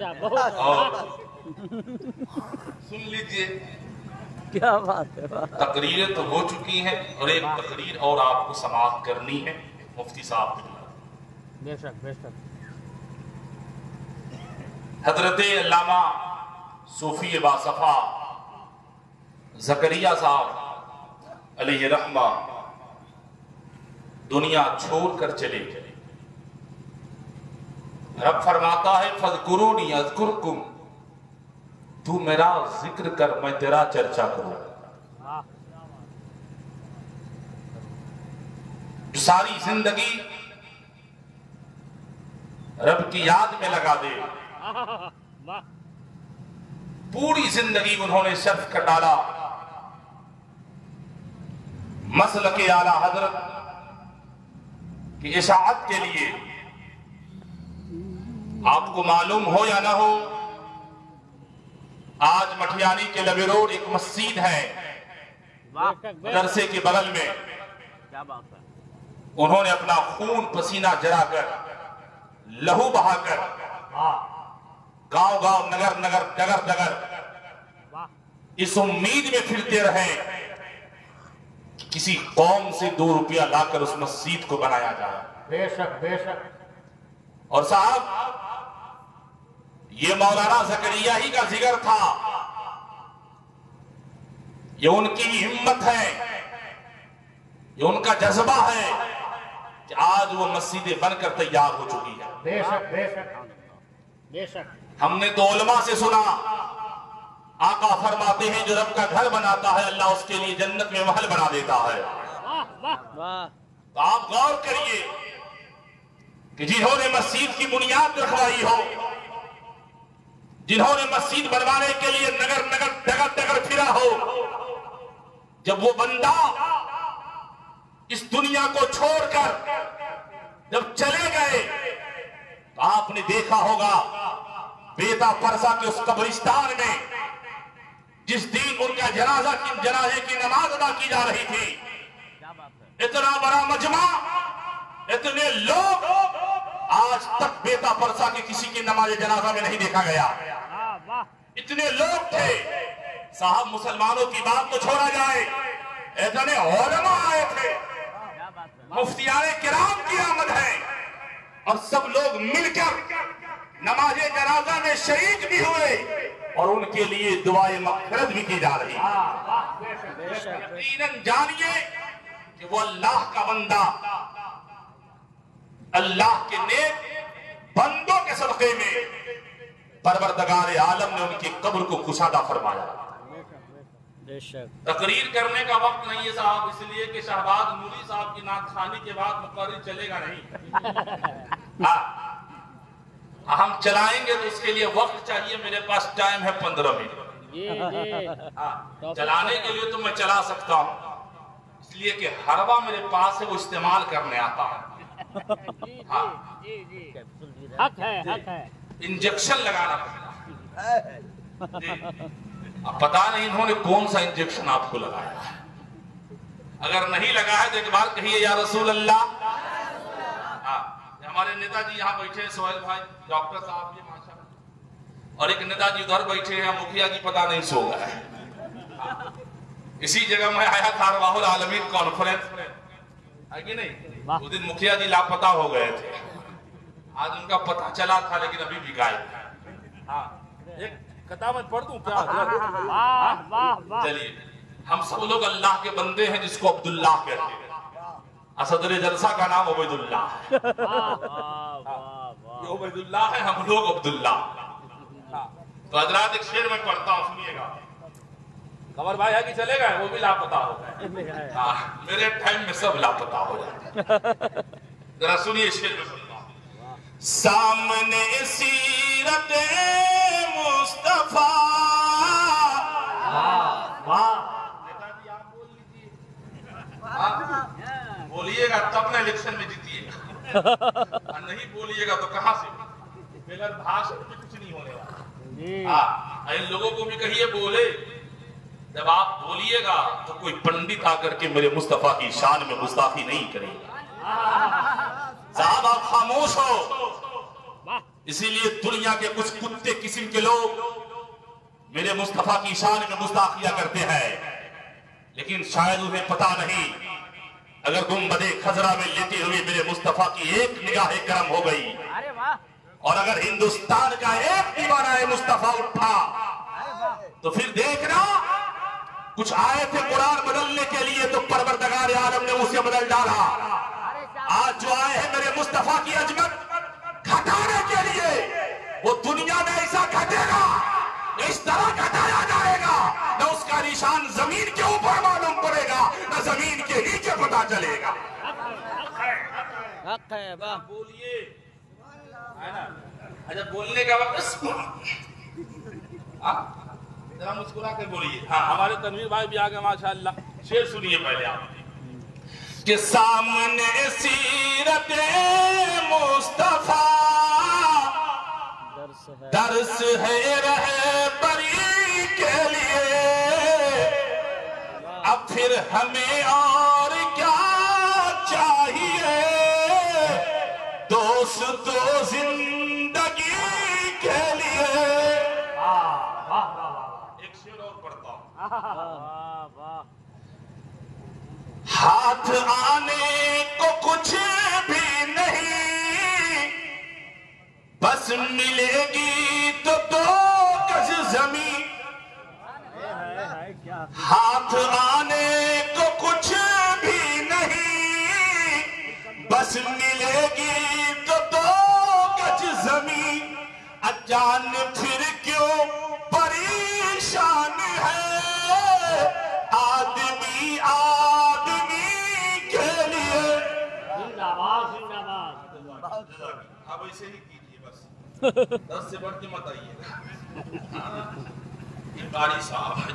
और सुन लीजिए, क्या बात है। तकरीरें तो हो चुकी हैं और एक तकरीर और आपको समाप्त करनी है मुफ्ती साहब की। बेशक बेशक। हजरत अल्लामा सूफी बासफा ज़करिया साहब अलैहि रहमा दुनिया छोड़कर चले गए। रब फरमाता है फज़कुरूनी अज़कुरकुम, तू मेरा जिक्र कर मैं तेरा चर्चा करूं। जो सारी जिंदगी रब की याद में लगा दे, पूरी जिंदगी उन्होंने सर्फ कर डाला मसलक के आला हजरत की इशाअत के लिए। आपको मालूम हो या ना हो, आज मठियानी के लबे रोड एक मस्जिद है मदरसे के बगल में। क्या बात है। उन्होंने अपना खून पसीना जराकर, लहू बहाकर गांव गांव नगर नगर डगर डगर इस उम्मीद में फिरते रहे कि किसी कौम से 2 रुपया लाकर उस मस्जिद को बनाया जाए। बेशक बेशक। और साहब, ये मौलाना ज़करिया ही का जिगर था, ये उनकी हिम्मत है, ये उनका जज्बा है कि आज वो मस्जिदें बनकर तैयार हो चुकी है। बेशक बेशक बेशक। हमने तो उलमा से सुना, आका फरमाते हैं जो रब का घर बनाता है अल्लाह उसके लिए जन्नत में महल बना देता है। वाह। तो आप गौर करिए कि जिन्होंने मस्जिद की बुनियाद रखवाई हो, जिन्होंने मस्जिद बनवाने के लिए नगर नगर डगर डगर फिरा हो, जब वो बंदा इस दुनिया को छोड़कर जब चले गए तो आपने देखा होगा बेता परसा के उस कब्रिस्तान में जिस दिन उनका जनाजे की नमाज अदा की जा रही थी, इतना बड़ा मजमा, इतने लोग, आज तक बेता परसा के किसी की नमाज जनाजा में नहीं देखा गया। इतने लोग थे साहब, मुसलमानों की बात तो छोड़ा जाए, इतने उलमा आए थे, मुफ्तियाने किराम की आमद है और सब लोग मिलकर नमाजे जनाजा में शरीक भी हुए और उनके लिए दुआए मग़फ़िरत भी की जा रही है। यकीनन जानिए कि वो अल्लाह का बंदा, अल्लाह के नेक बंदों के सदक़े में परवरदिगार आलम ने उनकी कब्र को कुशादा फरमाया। तकरीर करने का वक्त नहीं है साहब, इसलिए कि शहबाज नूरी साहब की नात खानी के बाद मुकर्रिर चलेगा नहीं। हम चलाएंगे तो उसके लिए वक्त चाहिए, मेरे पास टाइम है 15 मिनट। चलाने के लिए तो मैं चला सकता हूँ, इसलिए कि हरवा मेरे पास है, वो इस्तेमाल करने आता है। हक है। इंजेक्शन लगाना पड़ता। अब पता नहीं इन्होंने कौन सा इंजेक्शन आपको लगाया है। अगर नहीं लगा है तो एक बार कहिए या रसूल अल्लाह। हमारे नेताजी यहाँ बैठे हैं, सोहेल भाई, डॉक्टर साहब जी माशाअल्लाह, और एक नेताजी उधर बैठे हैं, मुखिया जी पता नहीं सो गए। इसी जगह मैं आया था रवाहुल आलमीन कॉन्फ्रेंस है कि नहीं, उस दिन मुखिया जी लापता हो गए थे, आज उनका पता चला था लेकिन अभी भी गायब। हाँ, एक किताब पढ़ दूं क्या? चलिए, हम सब लोग अल्लाह के बंदे हैं जिसको अब्दुल्लाह कहते हैं। असदर जलसा का नाम उबैदुल्लाह है। ये उबैदुल्लाह है, हम लोग अब्दुल्लाह। तो हजरात एक शेर में पढ़ता हूँ, सुनिएगा। कमर भाई है कि चले गए, वो भी लापता हो गए। मेरे टाइम में सब लापता हो जाते। जरा सुनिए शेर में पढ़ता हूँ। सामने सीरत मुस्तफा, नेताजी आप बोल लीजिए, बोलिएगा तब ना इलेक्शन में जीतिएगा, और नहीं बोलिएगा तो कहां से? बगैर भाषण में कुछ नहीं होने वाला। इन लोगों को भी कहिए बोले, जब आप बोलिएगा तो कोई पंडित आकर के मेरे मुस्तफा की शान में गुस्ताखी नहीं करेगा। साहब आप खामोश हो। इसीलिए दुनिया के कुछ कुत्ते किस्म के लोग मेरे मुस्तफा की शान में गुस्ताखियां करते हैं, लेकिन शायद उन्हें पता नहीं, अगर गुंबदे खजरा में लेते हुए मेरे मुस्तफा की एक निगाह करम हो गई, अरे वाह, और अगर हिंदुस्तान का एक दीवाना मुस्तफा उठा, तो फिर देखना कुछ आए थे कुरान बदलने के लिए, तो परवरदिगार आलम ने उसे बदल डाला। आज जो आए हैं मेरे मुस्तफा की अजमत घटाने के लिए, वो दुनिया में ऐसा घटेगा, इस तरह घटाया जाएगा, न उसका निशान जमीन के ऊपर मालूम पड़ेगा, न जमीन के नीचे पता चलेगा। हक है, वाह, बोलिए, है ना? अच्छा, बोलने का वक्त जरा मुस्कुरा कर बोलिए। हाँ, हमारे तनवीर भाई भी आ गए माशाअल्लाह। शेर सुनिए पहले आप कि सामने सीरत मुस्तफा दर्स है रहबरी के लिए, अब फिर हमें और क्या चाहिए, दोस्तों जिंदगी के लिए। एक शेर और पढ़ता हूं। हाथ आने को कुछ भी नहीं, बस मिलेगी तो 2 गज जमीन। हाथ आने को कुछ भी नहीं, बस मिलेगी तो 2 गज जमीन। अजान फिर क्यों परेशान है, आदमी आदमी के लिए। जिंदाबाद, जिंदाबाद। अब ऐसे ही कीजिए बस, 10 से बढ़ के मत आइएगा। ये कारी साहब है,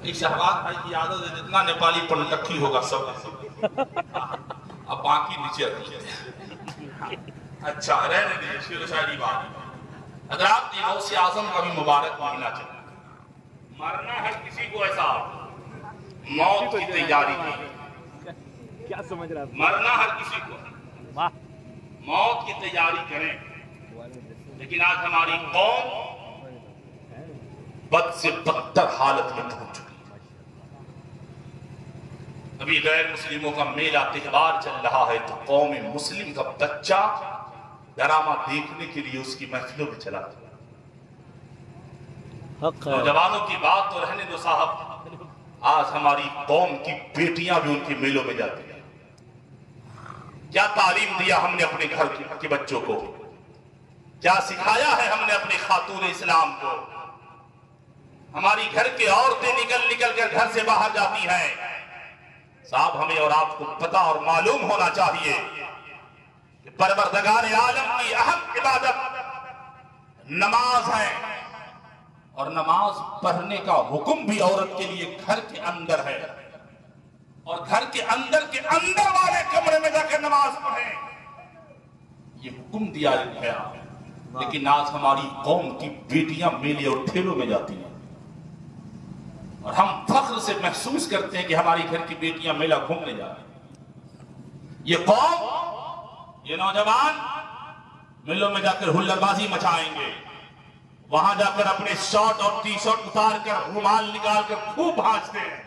एक शहबाज भाई की आदत है, जितना नेपाली पढ़ रखी होगा सब, अब बाकी नीचे रखिए। अच्छा, रहने दीजिए शेर शायरी बात। अगर आप गौसे आजम का भी मुबारक महीना चले, मरना है किसी को ऐसा, मौत की तैयारी की, क्या समझ रहा है? मरना हर किसी को, वाह, मौत की तैयारी करें। लेकिन आज हमारी कौम बद से बदतर हालत में पहुंच चुकी है। अभी गैर मुस्लिमों का मेला त्योहार चल रहा है, तो कौम मुस्लिम का बच्चा ड्रामा देखने के लिए उसकी महफिलों में चला जाता। नौजवानों की बात तो रहने दो साहब, आज हमारी कौम की बेटियां भी उनके मेलों में जाती हैं। क्या तालीम दिया हमने अपने घर के बच्चों को, क्या सिखाया है हमने अपने खातून इस्लाम को। हमारी घर के औरतें निकल निकल कर घर से बाहर जाती हैं। साहब, हमें और आपको पता और मालूम होना चाहिए कि परवरदिगार आलम की अहम इबादत नमाज है, और नमाज पढ़ने का हुक्म भी औरत के लिए घर के अंदर है, और घर के अंदर वाले कमरे में जाकर नमाज पढ़े, ये हुक्म दिया गया। लेकिन आज हमारी कौम की बेटियां मेले और ठेलों में जाती हैं, और हम फख्र से महसूस करते हैं कि हमारी घर की बेटियां मेला घूमने जा रही हैं। ये कौम, ये नौजवान मेलों में जाकर हुल्लड़बाजी मचाएंगे, वहां जाकर अपने शर्ट और टी-शर्ट उतार कर रुमाल निकाल कर खूब भांजते हैं।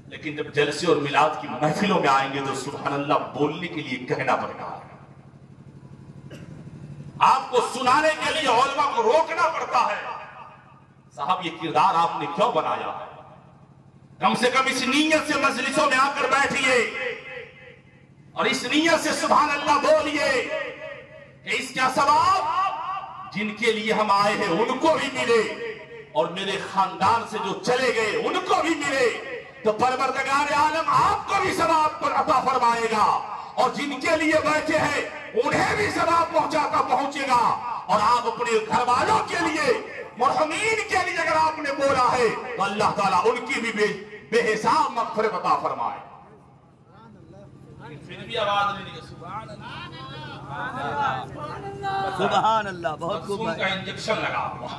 लेकिन जब जलसे और मिलाद की महफिलों में आएंगे तो सुभान अल्लाह बोलने के लिए कहना पड़ता है, आपको सुनाने के लिए उलमा को रोकना पड़ता है। साहब, ये किरदार आपने क्यों बनाया है? कम से कम इस नीयत से मजलिसों में आकर बैठिए और इस नीयत से सुभान अल्लाह बोलिए कि इसका सवाब जिनके लिए हम आए हैं उनको भी मिले, और मेरे खानदान से जो चले गए उनको भी मिले। तो परवरदिगार आलम आपको भी सवाब पर अता फरमाएगा, और जिनके लिए बैठे हैं उन्हें भी सवाब पहुंचेगा। और आप अपने घर वालों के लिए, मरहूमीन के लिए अगर आपने बोला है, तो अल्लाह ताला उनकी भी बेहिसाब मग़फ़िरत अता फरमाए। फिर भी आवाज नहीं निकली। सुभान अल्लाह, बहुत खूब का इंजेक्शन लगा हुआ।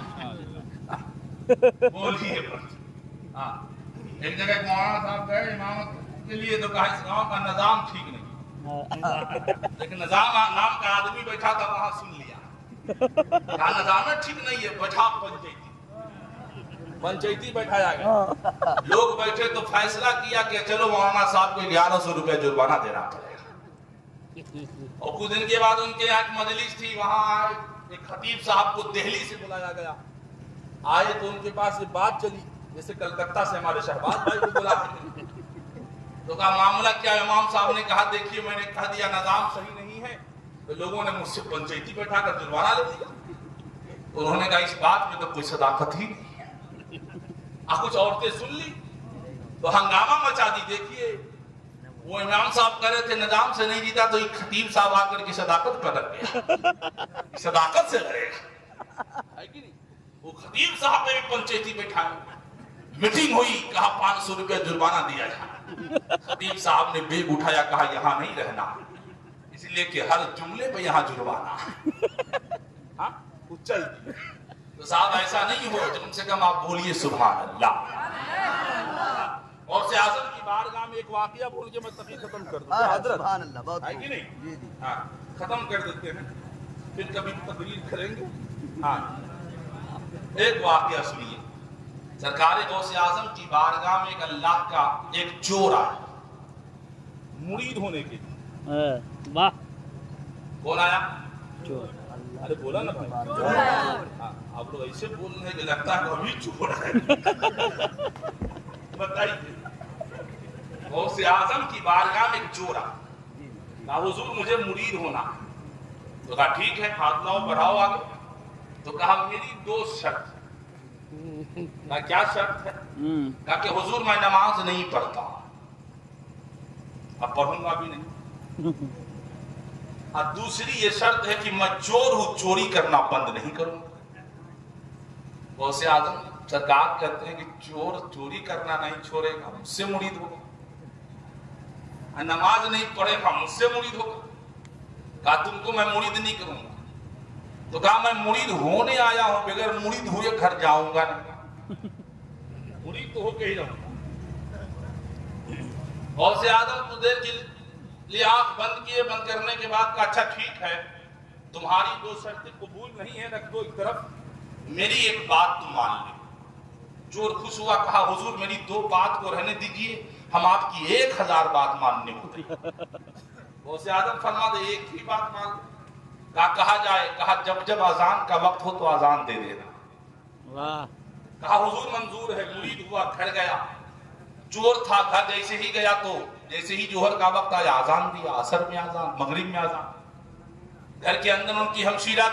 बोलिए। हाँ, एक जगह मौलाना साहब गए इमामत के लिए, तो कहा इस गांव का निजाम ठीक नहीं, लेकिन निजाम नाम का आदमी बैठा था वहां, सुन लिया, कहा निजाम ठीक नहीं है, बैठा पंचायती बैठाया गया। लोग बैठे तो फैसला किया कि चलो मौलाना साहब को 1100 रुपया जुर्माना देना पड़ेगा। और कुछ दिन के बाद उनके यहाँ एक मजलिस थी, वहां आए एक खतीब साहब को दिल्ली से बुलाया गया। आए तो उनके पास ये बात चली, जैसे कलकत्ता से हमारे शहबाज भाई को बुला, तो कहा मामला क्या है? इमाम साहब ने कहा देखिए मैंने कह दिया निजाम सही नहीं है, तो लोगों ने मुझसे पंचायती बैठाकर जुर्माना ले लिया। तो उन्होंने कहा इस बात में तो कोई सदाकत ही नहीं है। कुछ औरतें सुन ली तो हंगामा मचा दी। देखिए वो इमाम साहब कह रहे थे निजाम से नहीं जीता, तो एक खतीब साहब आकर के सदाकत पर रख गया, सदाकत से लड़ेगा, है कि नहीं? वो खतीब साहब ने भी पंचायती बैठाया, मीटिंग हुई, कहा 500 रुपया जुर्माना दिया जाए। खतीब साहब ने बेग उठाया, कहा यहाँ नहीं रहना, इसलिए कि हर जुमले पे यहाँ जुर्माना। हाँ चल, तो साहब ऐसा नहीं हो, कम से कम आप बोलिए सुभान अल्लाह। और से आजम की बारगाह में एक वाकया बोल के मैं तभी खत्म कर दूं। सुभान अल्लाह, बहुत है कि नहीं? जी जी, हाँ खत्म कर देते हैं, फिर कभी तकरीर करेंगे। हाँ एक वाकया सुनिए। सरकार गौसे आजम की बारगाह में एक अल्लाह का एक चोर आया मुरीद होने के लिए। वाह, कौन आया? चोर। अरे बोला ना भाई, आप लोग ऐसे बोल रहे हैं लगता है अभी चोर है। बताइए, गौसे आजम की बारगाह में एक चोर आया, हुजूर मुझे मुरीद होना। तो कहा ठीक है, हाथ लाओ बढ़ाओ आगे। तो कहा मेरी 2 शर्त। कहा क्या शर्त है? कहा कि हुजूर मैं नमाज नहीं पढ़ता, अब पढ़ूंगा भी नहीं, और दूसरी ये शर्त है कि मैं चोर हूं, चोरी करना बंद नहीं करूंगा। गौसे आजम सरकार कहते हैं कि चोर चोरी करना नहीं छोड़ेगा, मुझसे मुरीद होगा, नमाज नहीं पढ़ेगा, मुझसे मुरीद होगा। कहा तुमको मैं मुरीद नहीं करूंगा। तो कहा मैं मुरीद होने आया हूं, बगैर मुरीद हुए घर जाऊंगा नहीं, मुरीद तो होके ही रहूंगा। गौसे आजम कुछ देर के लिए आंख बंद किए, बंद करने के बाद कहा अच्छा ठीक है, तुम्हारी 2 शर्तें कबूल नहीं है, रख दो एक तरफ, मेरी एक बात तुम मान लो। चोर खुश हुआ, कहा हुजूर मेरी 2 बात को रहने दीजिए, हम आपकी 1000 बात मानने को तैयार। गौसे आजम फरमा दे एक ही बात मान। कहा जाए? कहा जब जब अजान का वक्त हो तो अजान दे देना। वाह। कहा हुजूर मंजूर है। मुरीद हुआ, घर गया। चोर था, घर जैसे ही गया तो जैसे ही जोहर का वक्त आया अजान दिया, असर में अजान, मगरिब में अजान। घर के अंदर उनकी हमशीरा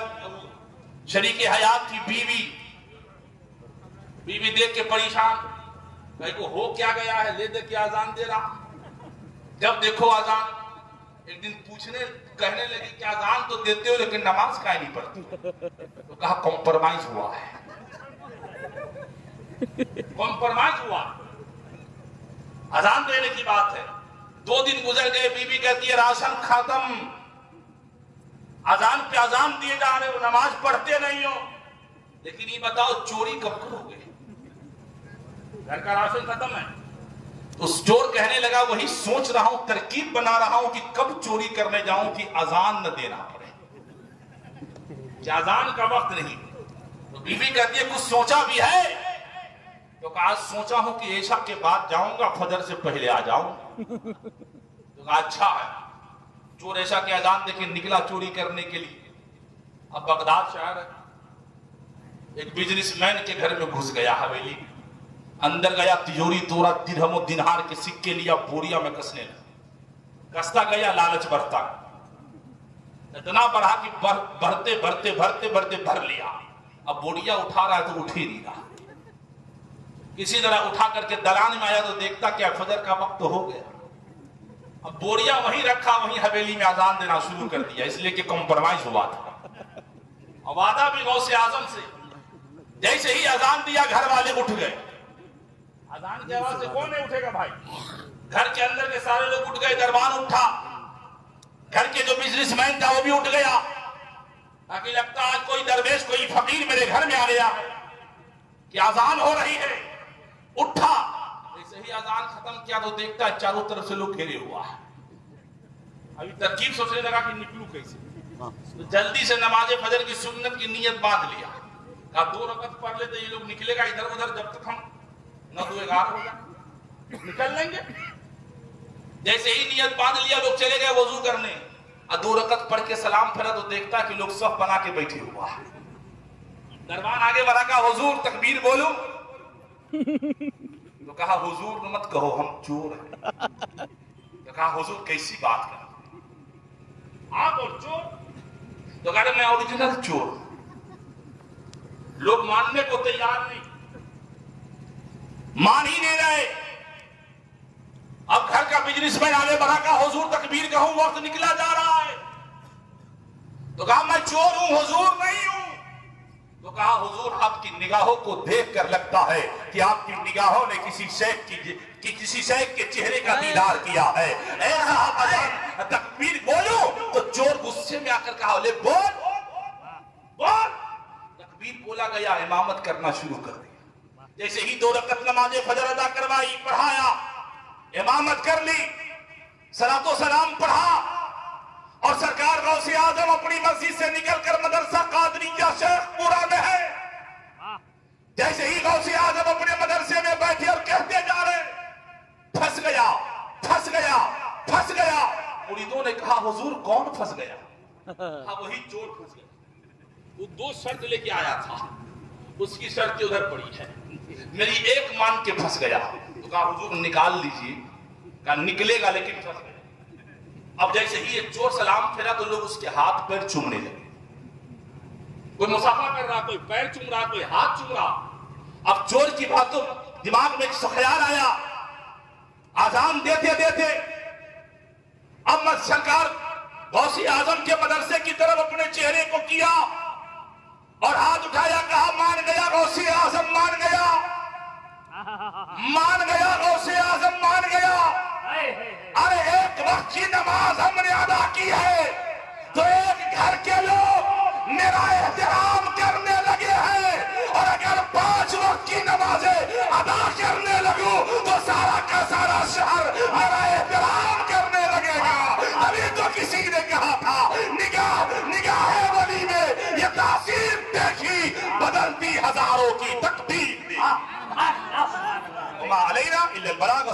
शरीके हयात की बीवी देख के परेशान, भाई को हो क्या गया है, ले दे के अजान दे रहा। जब देखो अजान, एक दिन पूछने कहने लगी कि अजान तो देते हो लेकिन नमाज काहे नहीं पढ़ते? तो कहा कॉम्प्रोमाइज हुआ है, कॉम्प्रोमाइज हुआ, अजान देने की बात है। 2 दिन गुजर गए, बीवी कहती है राशन खत्म, अजान पे अजान दिए जा रहे हो, नमाज पढ़ते नहीं हो, लेकिन ये बताओ चोरी कब करोगे? घर का राशन खत्म है। तो चोर कहने लगा वही सोच रहा हूं, तरकीब बना रहा हूं कि कब चोरी करने जाऊं कि अजान न देना पड़े, कि अजान का वक्त नहीं। तो बीवी कहती है कुछ सोचा भी है? तो कहा सोचा हूं कि ऐशा के बाद जाऊंगा, फजर से पहले आ जाऊंगा। तो कहा अच्छा है। चोर ऐशा के अजान देखे निकला चोरी करने के लिए। अब बगदाद शहर है, एक बिजनेसमैन के घर में घुस गया हवेली में, अंदर गया, तिजोरी तोड़ा, दिरहम दिनहार के सिक्के लिया, बोरिया में कसने लगा। कसता गया, लालच बढ़ता, इतना बढ़ा कि बढ़ते बढ़ते बढ़ते बढ़ते भर लिया। अब बोरिया उठा रहा है तो उठ ही नहीं रहा। किसी तरह उठा करके दलान में आया तो देखता क्या फजर का वक्त हो गया। अब बोरिया वहीं रखा, वहीं हवेली में अजान देना शुरू कर दिया, इसलिए कि कॉम्प्रोमाइज हुआ था। वादा भी गौसे आजम से, जैसे ही अजान दिया घर वाले उठ गए। अजान की आवाज से कौन नहीं उठेगा भाई? घर के अंदर के सारे लोग उठ गए, दरबान उठा, घर के जो बिजनेसमैन था वो भी उठ गया, ताकि लगता आज कोई दरवेश कोई फकीर मेरे घर में आ गया है कि अजान हो रही है। उठा, जैसे ही अजान खत्म किया तो देखता है चारों तरफ से लोग घेरे हुआ है। अभी तरकीब सोचने लगा कि निकलूं कैसे, तो जल्दी से नमाज फजर की सुन्नत की नीयत बांध लिया। कहा 2 रकात पढ़ लेते, ये लोग निकलेगा इधर उधर, जब तक हम 9-11 हो जाए निकल लेंगे। जैसे ही नियत बांध लिया, लोग चले गए वजू करने, और 2 रकात पढ़ के सलाम फिरा तो देखता कि लोग सफ बना के बैठे हुआ है। दरबान आगे बढ़ा, कहा हुजूर तकबीर बोलो। तो कहा हुजूर मत कहो, हम चोर हैं। तो कहा हुजूर कैसी बात कर, आप और चोर? तो कहा मैं ओरिजिनल चोर। लोग मानने को तैयार नहीं, मान ही नहीं रहे। अब घर का बिजनेसमैन आगे बढ़ा, कहा हुजूर तकबीर कहूं, वक्त निकला जा रहा है। तो कहा मैं चोर हूं हुजूर नहीं हूं। तो कहा हुजूर आपकी निगाहों को देखकर लगता है कि आपकी निगाहों ने किसी शेख के चेहरे का दीदार किया है। तकबीर बोलो। तो चोर गुस्से में आकर कहा बोले बोल बोल। तकबीर बोला गया, इमामत करना शुरू कर दिया। जैसे ही 2 रकात नमाज फजर अदा करवाई, पढ़ाया, इमामत कर ली, सलातो सलाम पढ़ा, और सरकार गौसे आजम अपनी मस्जिद से निकलकर मदरसा कादरिया शेखपुरा में है। जैसे ही गौसे आजम अपने मदरसे में बैठे और कहते जा रहे, फंस गया फंस गया फंस गया। मुरीदों ने कहा हुजूर कौन फंस गया? हाँ वही चोर फंस गया। वो 2 शर्त लेके आया था, उसकी शर्त उधर पड़ी है, मेरी एक मान के फंस गया। तो कहा हुजूर निकाल लीजिए। कहा निकलेगा लेकिन फंस गया। अब जैसे ही एक चोर सलाम फेरा तो लोग उसके हाथ पैर चूमने लगे। कोई मुसाफा कर रहा, कोई पैर चूम रहा, कोई हाथ चूम रहा। अब चोर की बातों दिमाग में एक ख्याल आया, आजान देते देते अब मैं सरकार गौसे आजम के मदरसे की तरफ अपने चेहरे को किया और हाथ उठाया, कहा मान गया गौसे आजम, मान गया मान गया गौसे आजम, मान गया। अरे एक वक्त की नमाज हमने अदा की है तो एक घर के लोग मेरा एहतराम करने लगे हैं, और अगर 5 वक्त की नमाजें अदा करने लगूं तो सारा का सारा शहर मेरा एहतराम करने लगेगा। अभी तो किसी ने कहा था निगाह वली में ये तासीर देखी, बदलती हजारों की तकदीर। अलैना इल्लल बलाग।